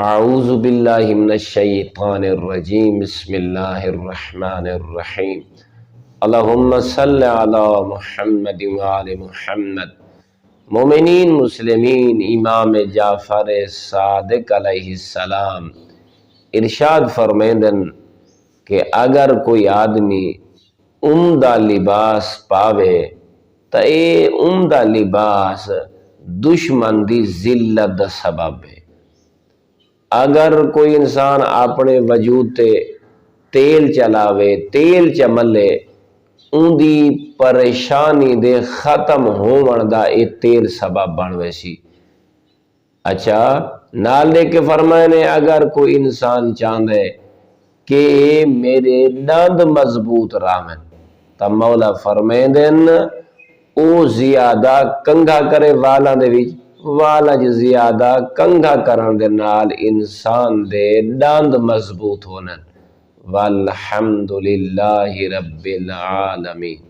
اعوذ باللہ من الشیطان الرجیم بسم اللہ الرحمن الرحیم اللہم صلی علی محمد وآل محمد۔ مومنین مسلمین امام جعفر صادق علیہ السلام ارشاد فرمیندن کہ اگر کوئی آدمی عمدہ لباس پاوے تو اے عمدہ لباس دشمن دی ذلت دا سبب ہے۔ اگر کوئی انسان اپنے وجود تے تیل چلاوے، تیل چملے، ان دی پریشانی دے ختم ہون دا اے تیل سبب بنوے سی۔ اچھا نال دے کے فرمائے نے اگر کوئی انسان چاندے کہ میرے دند مضبوط رامن تا مولا فرمیندن او زیادہ کنگھا کرے والا دے وچ، والا جو زیادہ کنگھا کرن دے نال انسان دے دند مضبوط ہونن۔ والحمدللہ رب العالمین۔